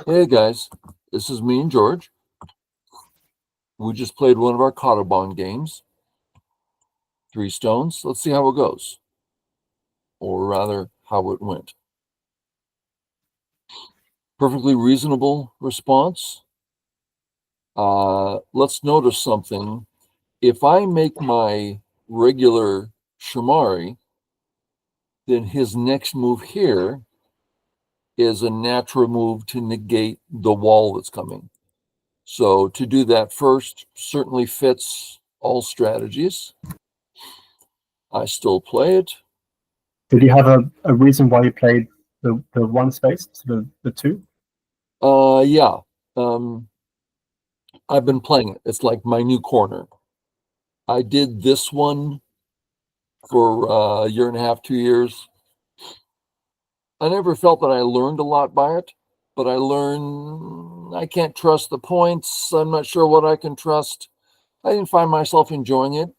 Hey guys, this is me and George. We just played one of our kadoban games, Three Stones. Let's see how it goes, or rather, how it went. Perfectly reasonable response. Let's notice something. If I make my regular Shamari, then his next move here is a natural move to negate the wall that's coming. So to do that first certainly fits all strategies. I still play it. Did you have a reason why you played the one space, so the two? Yeah. Um, I've been playing it. It's like my new corner. I did this one for a year and a half, 2 years. I never felt that I learned a lot by it, but I learned I can't trust the points. I'm not sure what I can trust. I didn't find myself enjoying it.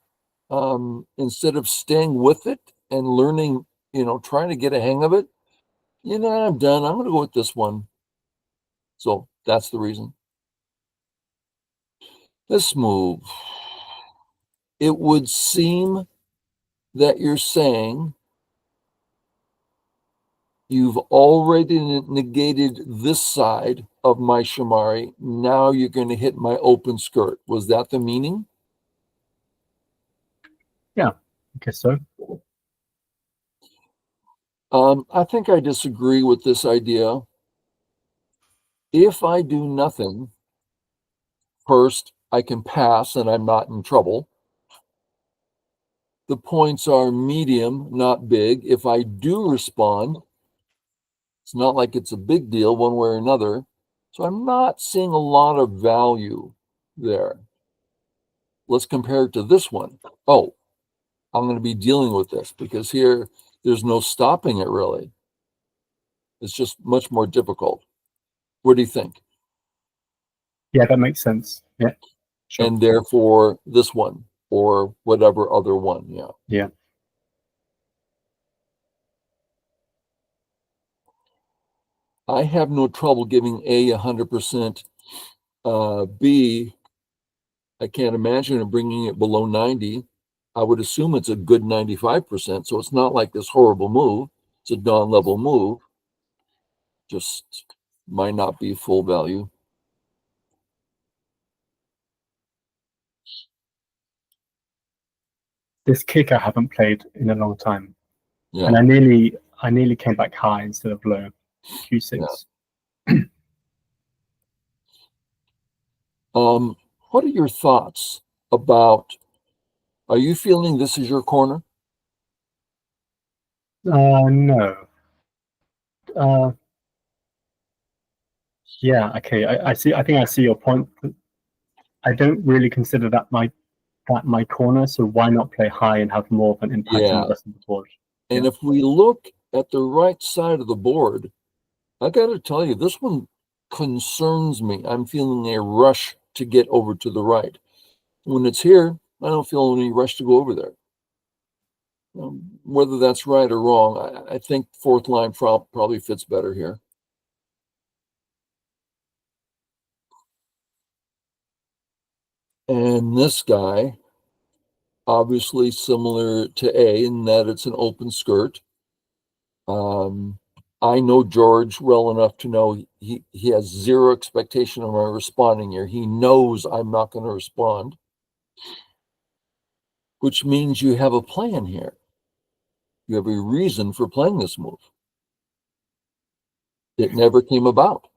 Instead of staying with it and learning, trying to get a hang of it, I'm done. I'm going to go with this one. So that's the reason. This move, it would seem that you're saying you've already negated this side of my shamari. Now you're going to hit my open skirt. Was that the meaning? Yeah, I guess so. I think I disagree with this idea. If I do nothing, first, I can pass and I'm not in trouble. The points are medium, not big. If I do respond, it's not like it's a big deal one way or another. So I'm not seeing a lot of value there. Let's compare it to this one. Oh, I'm going to be dealing with this because here there's no stopping it really. It's just much more difficult. What do you think? Yeah, that makes sense. Yeah, sure. And therefore, this one or whatever other one. Yeah. Yeah. I have no trouble giving A 100%. B, I can't imagine it bringing it below 90. I would assume it's a good 95%. So it's not like this horrible move. It's a non-level move. Just might not be full value. This kick I haven't played in a long time, Yeah. and I nearly came back high instead of low. Q6. Yeah. What are your thoughts about? Are you feeling this is your corner? No. Yeah. Okay. I see. I think I see your point. I don't really consider that my corner. So why not play high and have more of an impact on Yeah. the rest of the board? And Yeah. if we look at the right side of the board, I got to tell you, this one concerns me. I'm feeling a rush to get over to the right. When it's here, I don't feel any rush to go over there. Whether that's right or wrong, I think fourth line probably fits better here. And this guy, obviously similar to A in that it's an open skirt. I know George well enough to know he has zero expectation of my responding here. He knows I'm not going to respond, which means you have a plan here. You have a reason for playing this move. It never came about.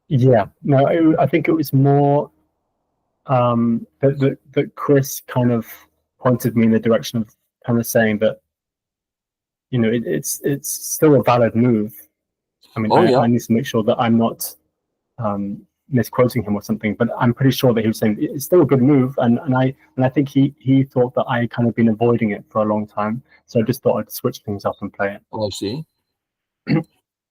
Yeah. No, I think it was more that Chris kind of pointed me in the direction of kind of saying that it's still a valid move. I mean, Oh yeah. I need to make sure that I'm not misquoting him or something, but I'm pretty sure that he was saying it's still a good move, and I think he thought that I kind of been avoiding it for a long time, so I just thought I'd switch things up and play it. I see. And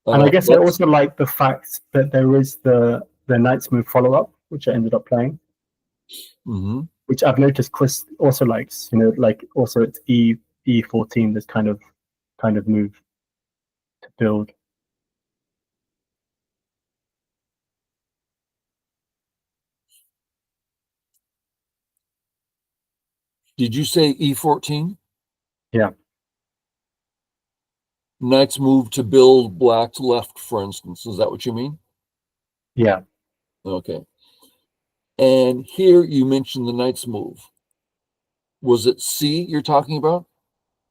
I guess I Let's. also like the fact that there is the Knight's Move follow up, which I ended up playing, Mhm. which I've noticed Chris also likes. Like also it's E14, this kind of, move to build. 'Cause, I mean, I think he thought that I kind of been avoiding it for a long time, so I just thought I'd switch things up and play it. I see. And I guess I also like the fact that there is the Knight's Move follow up, which I ended up playing, which I also noticed Chris also likes. Like also it's E14, this kind of to build. Did you say E14? Yeah. Knight's move to build black's left, for instance. Is that what you mean? Yeah. Okay. And here you mentioned the knight's move. Was it C you're talking about?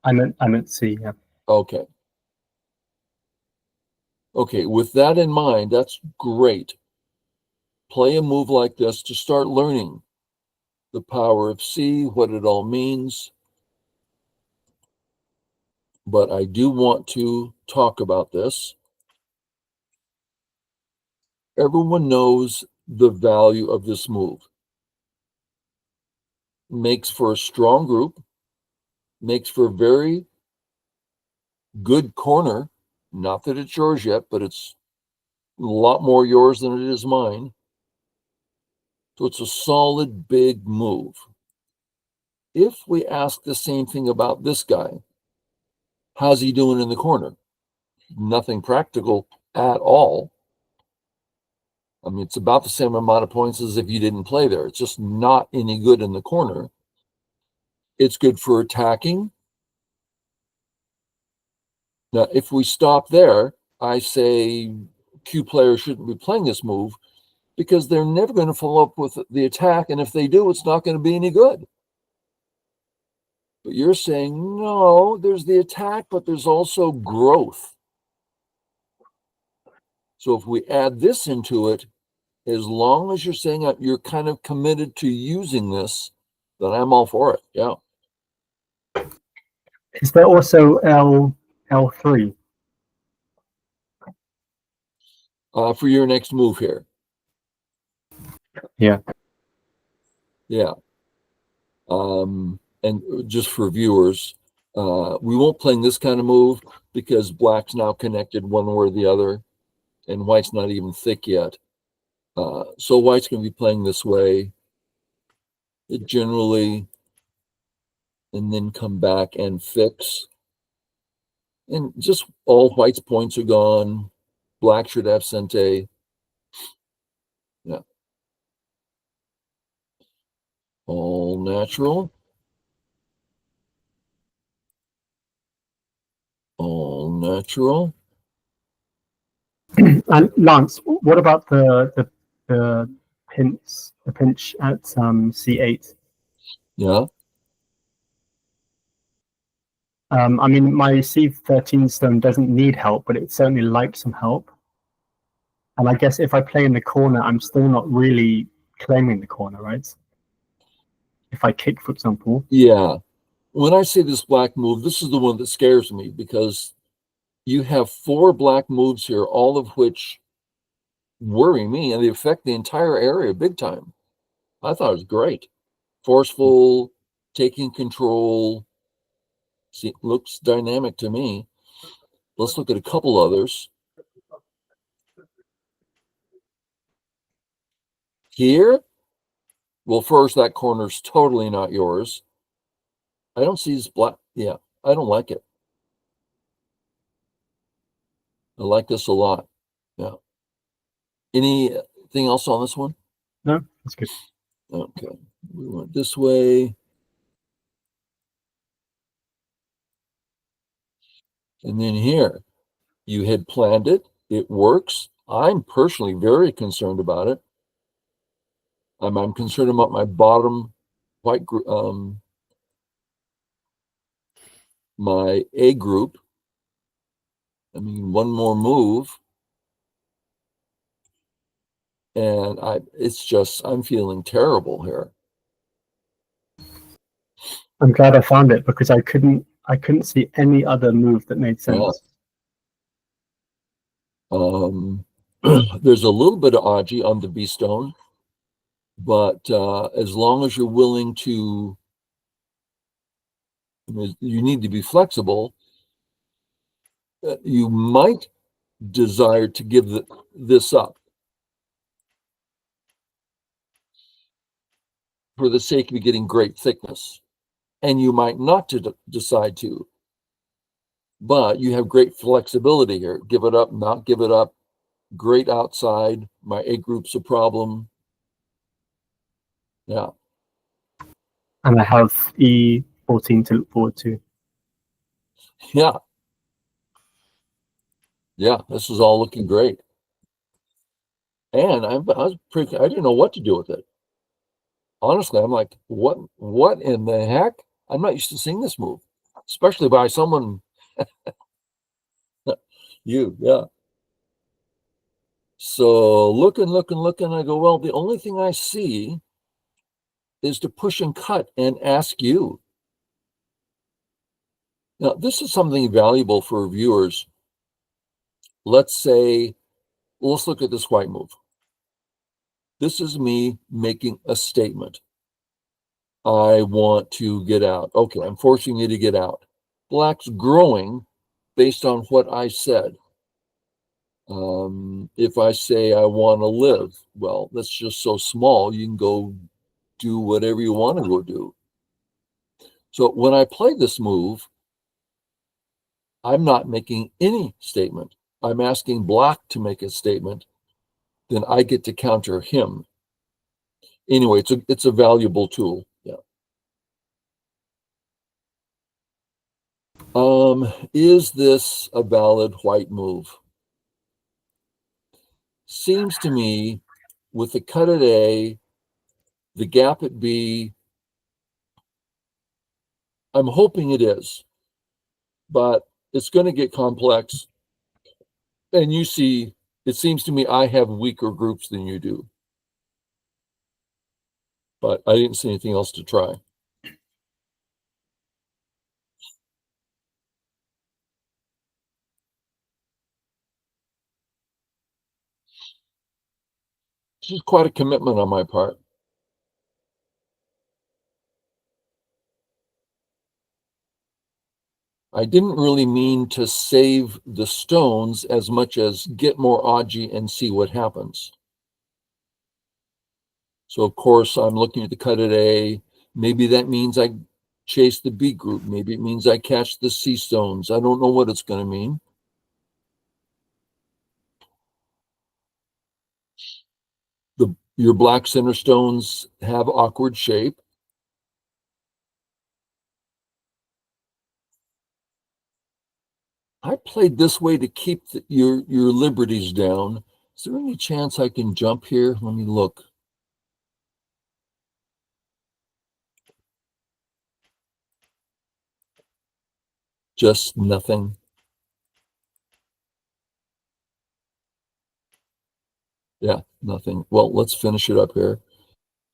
I meant C. Yeah. Okay. Okay, with that in mind, that's great. Play a move like this to start learning the power of C, what it all means. But I do want to talk about this. Everyone knows the value of this move. Makes for a strong group, makes for a very good corner. Not that it's yours yet, but it's a lot more yours than it is mine. So it's a solid, big move. If we ask the same thing about this guy, how's he doing in the corner? Nothing practical at all. I mean, it's about the same amount of points as if you didn't play there. It's just not any good in the corner. It's good for attacking. Now, if we stop there, I say Q players shouldn't be playing this move because they're never going to follow up with the attack. And if they do, it's not going to be any good. But you're saying, no, there's the attack, but there's also growth. So if we add this into it, as long as you're saying you're kind of committed to using this, then I'm all for it. Yeah. Is there also L3? For your next move here. Yeah. Yeah. And just for viewers, we won't play this kind of move because black's now connected one way or the other, and white's not even thick yet. So white's going to be playing this way. It generally, and then come back and fix. And just all white's points are gone. Black should have Sente. Yeah. All natural. All natural. And Lance, what about the pinch at C8? Yeah. I mean, my C13 stone doesn't need help, but it certainly likes some help. And I guess if I play in the corner, I'm still not really claiming the corner, right? If I kick, for example. Yeah. When I say this black move, this is the one that scares me because you have 4 black moves here, all of which worry me, and they affect the entire area big time. I thought it was great. Forceful, taking control. See, looks dynamic to me. Let's look at a couple others. Here, well, first, that corner's totally not yours. I don't see this black. Yeah, I don't like it. I like this a lot. Yeah. Anything else on this one? No, that's good. Okay. We went this way. And then here, you had planned it. It works. I'm personally very concerned about it. I'm concerned about my bottom white group, my A group. I mean, one more move, and I'm feeling terrible here. I'm glad I found it because I couldn't see any other move that made sense. There's a little bit of Aji on the B stone, but as long as you're willing to, you need to be flexible. You might desire to give this up for the sake of getting great thickness, and you might not decide to, but you have great flexibility here. Give it up, not give it up. Great outside. My A group's a problem. Yeah. And I have E14 to look forward to. Yeah. Yeah, this is all looking great. And I was pretty, I didn't know what to do with it. Honestly, I'm like, what in the heck? I'm not used to seeing this move, especially by someone you, yeah. So looking, I go, well, the only thing I see is to push and cut and ask you. Now, this is something valuable for viewers. Let's say, let's look at this white move. This is me making a statement. I want to get out. Okay, I'm forcing you to get out. Black's growing based on what I said. If I say I want to live, well, that's just so small. You can go do whatever you want to go do. So when I play this move, I'm not making any statement. I'm asking Black to make a statement. Then I get to counter him. Anyway, it's a valuable tool. Yeah. Is this a valid white move? Seems to me with the cut at A, the gap at B, I'm hoping it is, but it's going to get complex. And you see, it seems to me I have weaker groups than you do. But I didn't see anything else to try. This is quite a commitment on my part. I didn't really mean to save the stones as much as get more Aji and see what happens. So, of course, I'm looking at the cut at A. Maybe that means I chase the B group. Maybe it means I catch the C stones. I don't know what it's going to mean. Your black center stones have awkward shape. I played this way to keep your liberties down. Is there any chance I can jump here? Let me look. Just nothing. Yeah, nothing. Well, let's finish it up here.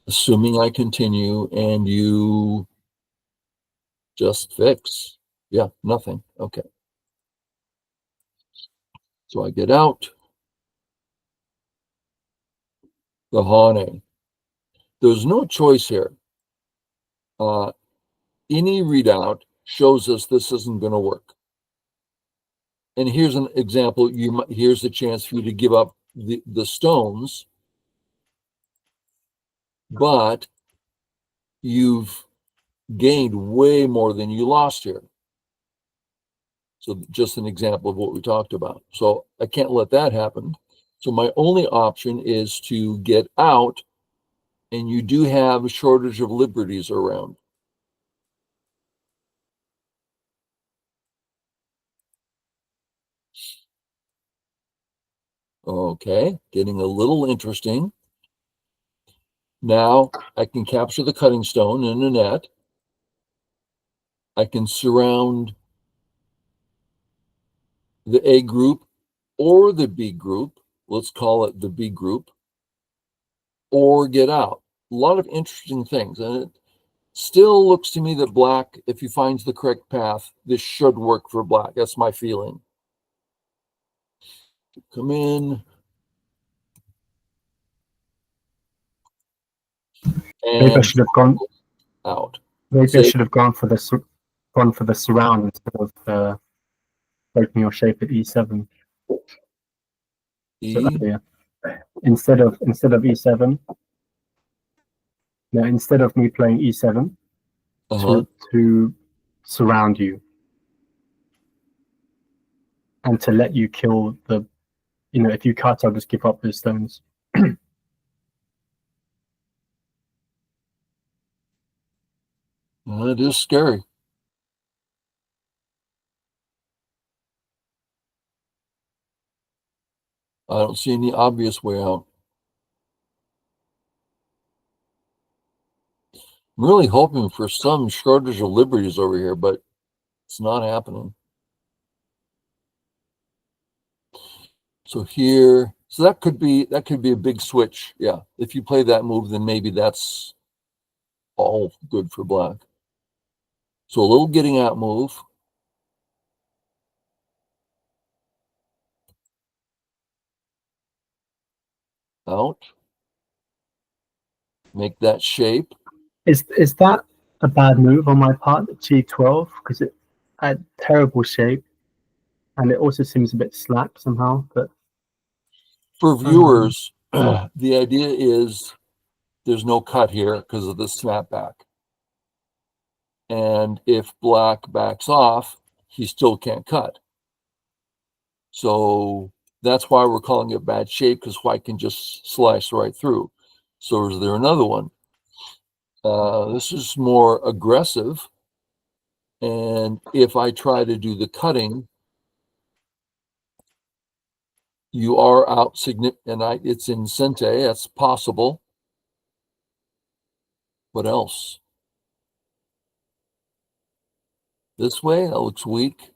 Assuming I continue and you just fix. Yeah, nothing. Okay. So I get out the Hane. There's no choice here. Any readout shows us this isn't going to work. And here's an example. Here's a chance for you to give up the stones, but you've gained way more than you lost here. So just an example of what we talked about. So I can't let that happen. So my only option is to get out, and you do have a shortage of liberties around. Okay, getting a little interesting. Now I can capture the cutting stone in a net. I can surround the A group or the B group. Let's call it the B group, or get out. A lot of interesting things. And it still looks to me that Black, if he finds the correct path, this should work for Black. That's my feeling. Come in. Maybe I And should have gone. out. Maybe I Say should have gone for the surround instead of breaking your shape at E7. So E. yeah, instead of E7, no, instead of me playing E7 Uh-huh. to surround you and to let you kill the, if you cut, I'll just give up those stones. It is scary. I don't see any obvious way out. I'm really hoping for some shortage of liberties over here, but it's not happening. So here, so that could be a big switch. Yeah, if you play that move, then maybe that's all good for black. So a little getting out move. Out. Make that shape. Is that a bad move on my part, G12? Because it had terrible shape, and it also seems a bit slack somehow. But For viewers, the idea is there's no cut here because of the snapback. And if black backs off, he still can't cut. So that's why we're calling it bad shape, because white can just slice right through. So is there another one? This is more aggressive. And if I try to do the cutting, you are out significant, and it's in Sente. That's possible. What else? This way? That looks weak.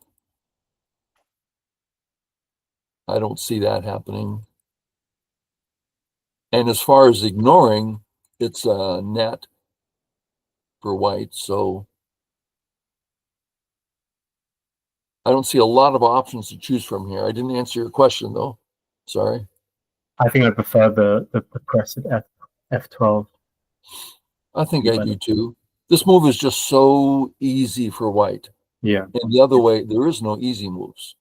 I don't see that happening. And as far as ignoring, it's a net for white. So I don't see a lot of options to choose from here. I didn't answer your question, though. Sorry. I think I prefer the press at F12. I think I do too. This move is just so easy for white. Yeah. And the other way, there is no easy moves.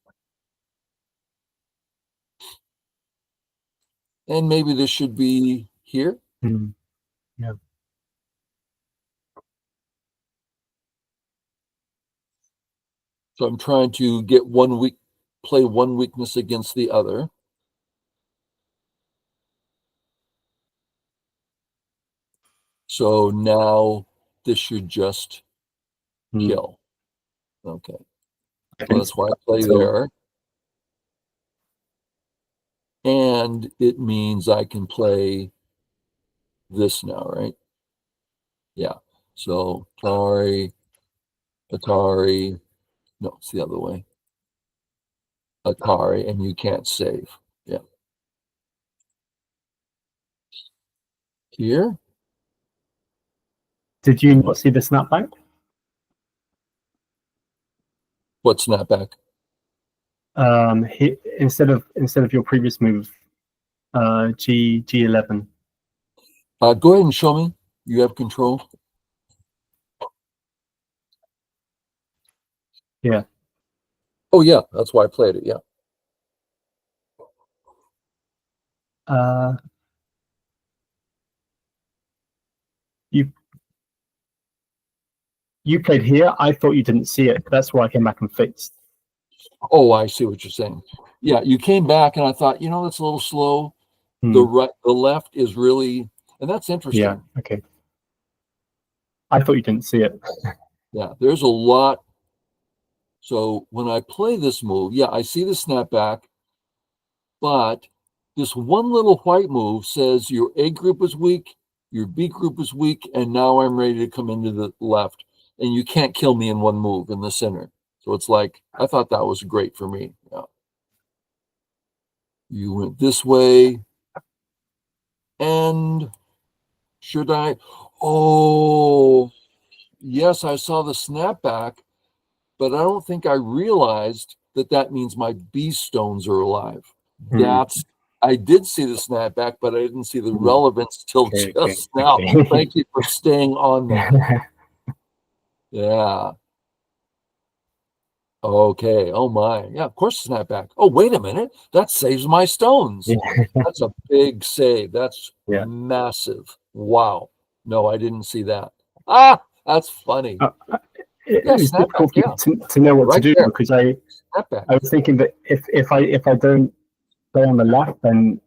And maybe this should be here. Yeah. So I'm trying to get play one weakness against the other. So now this should just kill. Okay. So that's why I play there. And it means I can play this now, right? Yeah. So Atari. No, it's the other way. Atari, and you can't save. Yeah. Here. Did you not see the snapback? What snapback? Instead of your previous move, G11. Go ahead and show me. You have control. Yeah. Oh yeah, that's why I played it. Yeah. You played here. I thought you didn't see it. That's why I came back and fixed. Oh, I see what you're saying. Yeah, you came back, and I thought, that's a little slow. The left is really, and that's interesting. Yeah. Okay. I thought you didn't see it. Yeah, there's a lot. So when I play this move, yeah, I see the snapback, but this one little white move says your A group is weak, your B group is weak, and now I'm ready to come into the left, and you can't kill me in one move in the center. So it's like, I thought that was great for me. Yeah. You went this way, and should I? Oh, yes, I saw the snapback, but I don't think I realized that means my B stones are alive. I did see the snapback, but I didn't see the relevance till just now. Thank you for staying on that. Yeah. Okay. Oh my. Yeah, of course, snapback. Oh, wait a minute. That saves my stones. That's a big save. That's massive. Wow. No, I didn't see that. That's funny. It's difficult to know what to do because I was thinking that if I don't play on the left, then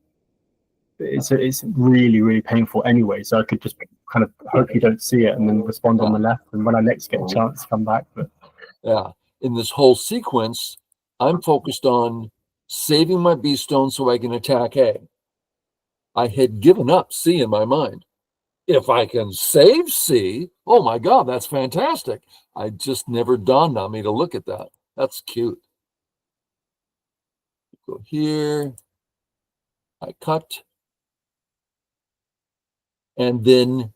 it's really, really painful anyway. So I could just kind of hope you don't see it and then respond on the left. And when I next get a chance to come back, but yeah, in this whole sequence, I'm focused on saving my B stone so I can attack A. I had given up C in my mind. If I can save C, oh my God, that's fantastic. I just never dawned on me to look at that. That's cute. Go here, I cut, and then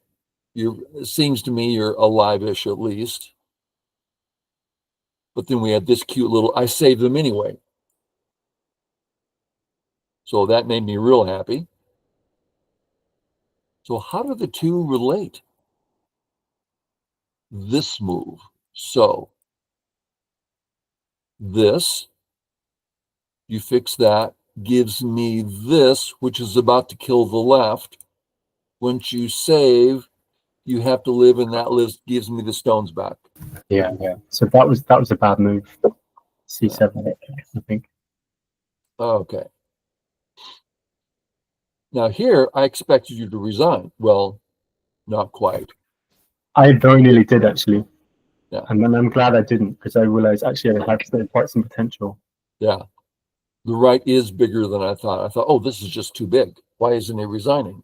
it seems to me you're alive-ish at least. But then we had this cute little, I saved them anyway. So that made me real happy. So how do the two relate? This move. So this, you fix that, gives me this, which is about to kill the left. Once you save, you have to live, and that list gives me the stones back. yeah. So that was a bad move. C7, I think. Okay. Now here, I expected you to resign. Well, not quite. I very nearly did actually. Yeah. And then I'm glad I didn't, because I realized actually I had quite some potential. Yeah. The right is bigger than I thought. I thought, oh, this is just too big. Why isn't he resigning?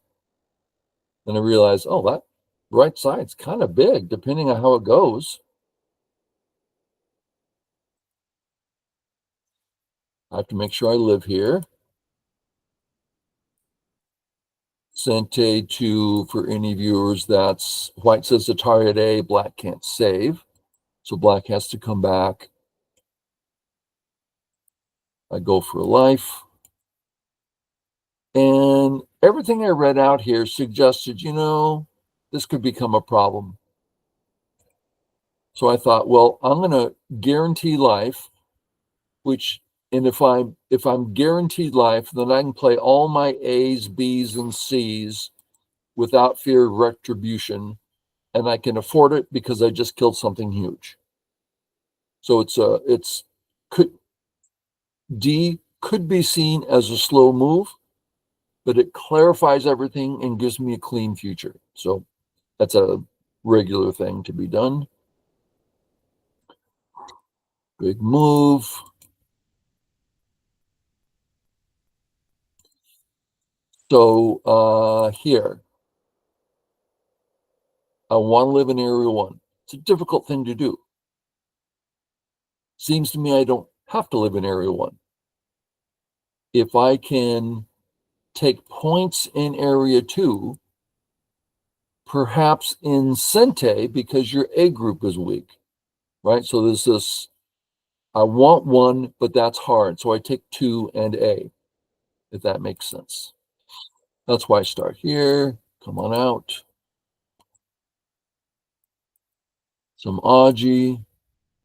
And I realized, oh, that right side's kind of big, depending on how it goes. I have to make sure I live here. Sente to, for any viewers, that's white says Atari at A, black can't save. So black has to come back. I go for life. And everything I read out here suggested, this could become a problem. So I thought, well, I'm going to guarantee life, and if I'm guaranteed life, then I can play all my A's, B's, and C's without fear of retribution, and I can afford it because I just killed something huge. So D could be seen as a slow move, but it clarifies everything and gives me a clean future. So that's a regular thing to be done. Big move. So here, I want to live in Area 1. It's a difficult thing to do. Seems to me I don't have to live in Area 1. If I can take points in Area 2, perhaps in Sente, because your A group is weak, right? So there's this, I want 1, but that's hard. So I take 2 and A, if that makes sense. That's why I start here. Come on out. Some Aji,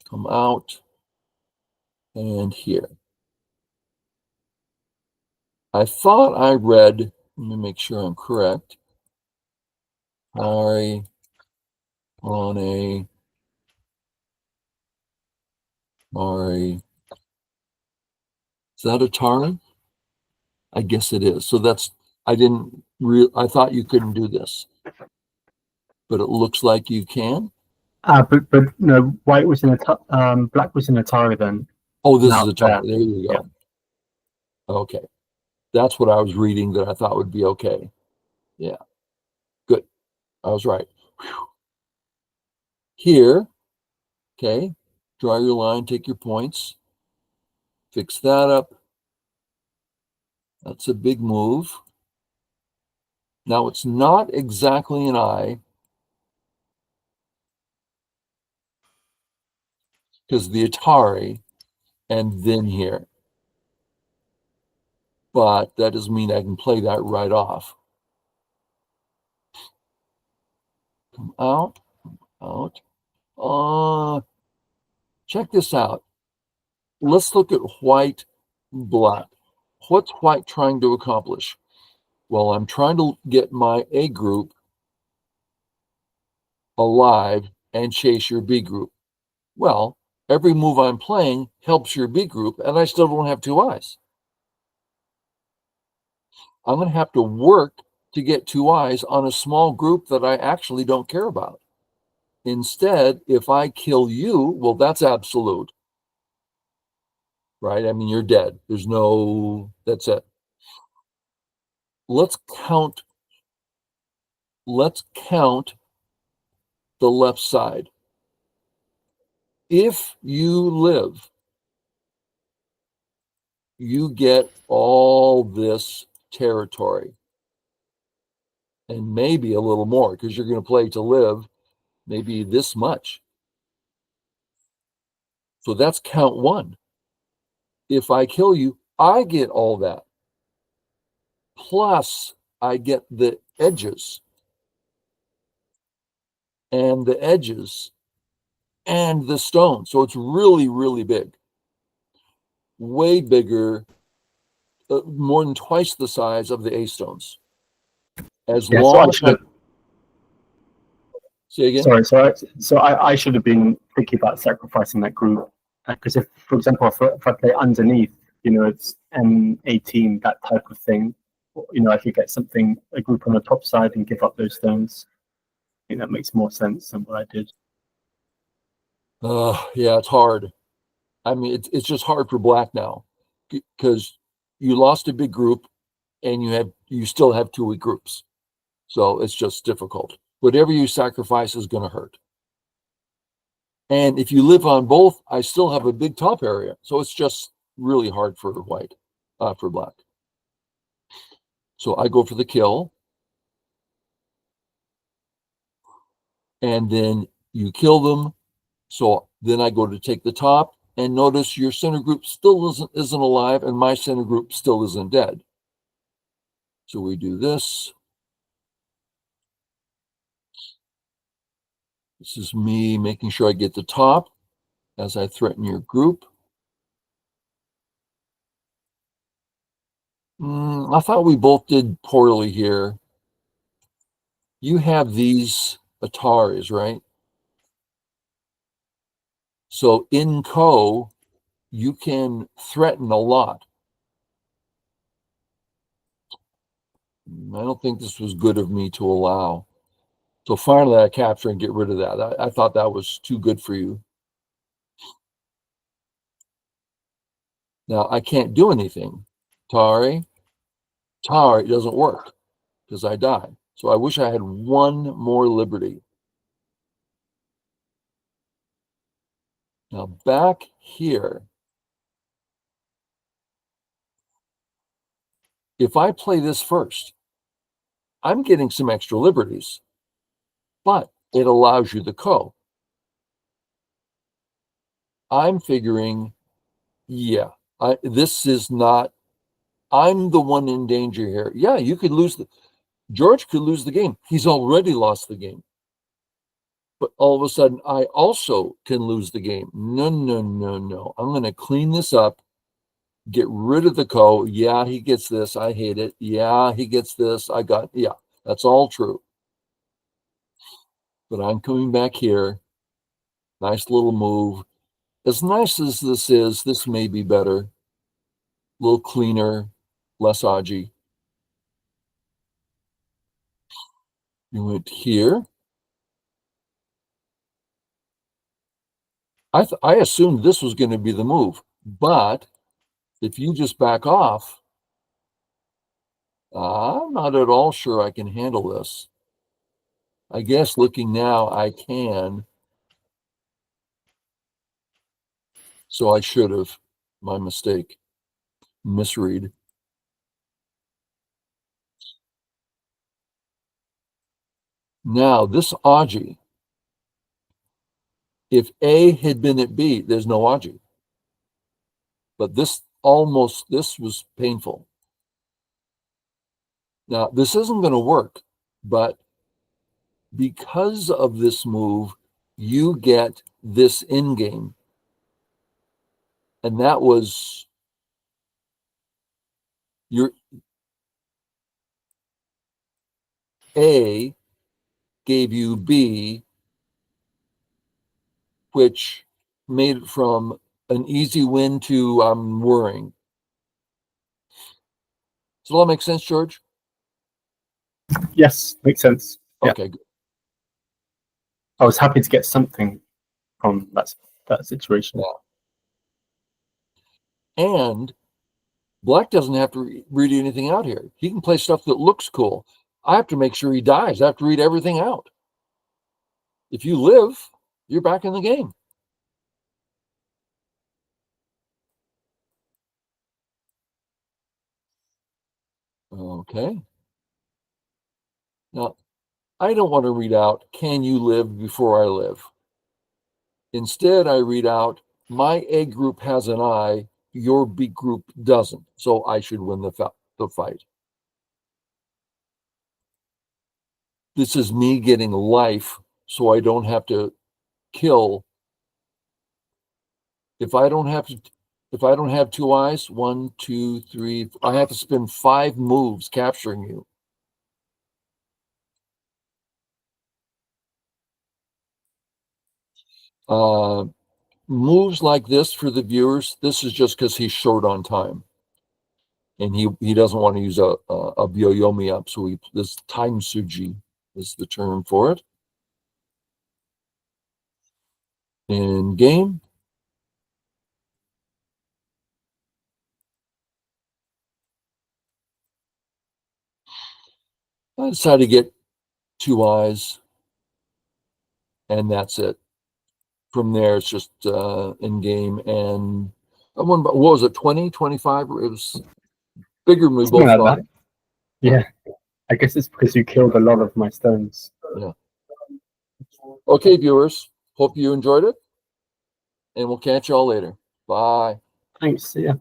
come out, and here. I thought I read, let me make sure I'm correct. Sorry, on a, sorry. Is that Atari? I guess it is. So that's, I thought you couldn't do this, but it looks like you can. But no, white was in black was in Atari then. Oh, this Now, is Atari. There you go. Yeah. Okay. That's what I was reading that I thought would be okay. Yeah. Good. I was right. Whew. Here, okay, draw your line, take your points, fix that up. That's a big move. Now it's not exactly an I, because the Atari and then here. But that doesn't mean I can play that right off. Come out, out. Check this out. Let's look at white, black. What's white trying to accomplish? Well, I'm trying to get my A group alive and chase your B group. Well, every move I'm playing helps your B group, and I still don't have 2 eyes. I'm going to have to work to get 2 eyes on a small group that I actually don't care about. Instead, if I kill you, well, that's absolute, right? I mean, you're dead. There's no, that's it. Let's count the left side. If you live, you get all this territory and maybe a little more because you're going to play to live maybe this much. So that's count 1. If I kill you, I get all that. Plus, I get the edges and the edges and the stone. So it's really, really big. Way bigger, more than twice the size of the A stones. As Yeah, so I long should have. Say again? So I should have been thinking about sacrificing that group because if, for example, if I play underneath, it's M18, that type of thing. I could get a group on the top side and give up those stones. I think that makes more sense than what I did. Yeah, it's hard. I mean, it's just hard for black now because you lost a big group and you still have 2 weak groups. So it's just difficult. Whatever you sacrifice is going to hurt. And if you live on both, I still have a big top area. So it's just really hard for white, for black. So I go for the kill. And then you kill them. So then I go to take the top. And notice your center group still isn't alive, and my center group still isn't dead. So we do this. This is me making sure I get the top as I threaten your group. I thought we both did poorly here. You have these Ataris, right? So in Co, you can threaten a lot. I don't think this was good of me to allow. So finally I capture and get rid of that. I thought that was too good for you. Now I can't do anything. Tari, it doesn't work because I die. So I wish I had 1 more liberty. Now back here, if I play this first, I'm getting some extra liberties, but it allows you the Co. I'm figuring, yeah, this is not, I'm the one in danger here. Yeah, you could lose George could lose the game. He's already lost the game. But all of a sudden, I also can lose the game. No, no, no, no. I'm going to clean this up, get rid of the Co. Yeah, he gets this. I hate it. Yeah, he gets this. Yeah, that's all true. But I'm coming back here. Nice little move. As nice as this is, this may be better. A little cleaner, less odgy. You went here. I assumed this was going to be the move, but if you just back off, I'm not at all sure I can handle this. I guess looking now, I can. So I should have. My mistake. Misread. Now, this Aji, if A had been at B, there's no Aji. But this was painful. Now, this isn't going to work, but because of this move, you get this in game. And that was your A gave you B, which made it from an easy win to I'm worrying. Does all that make sense, George? Yes, makes sense. Yeah. Okay, good. I was happy to get something from that situation. Yeah. And Black doesn't have to read anything out here. He can play stuff that looks cool. I have to make sure he dies. I have to read everything out. If you live, you're back in the game. Okay. Now, I don't want to read out, can you live before I live? Instead, I read out, my A group has an eye, your B group doesn't. So I should win the fight. This is me getting life so I don't have to kill. If I don't have two eyes, 1, 2, 3, I have to spend 5 moves capturing you. Moves like this for the viewers, this is just because he's short on time. And he doesn't want to use a byoyomi up, so this time suji is the term for it. In game, I decided to get 2 eyes, and that's it. From there, it's just in game, and what was it, 20, 25? It was bigger than we Something both like thought. that. Yeah. I guess it's because you killed a lot of my stones. Yeah. Okay, viewers, hope you enjoyed it, and we'll catch y'all later. Bye. Thanks. Yeah.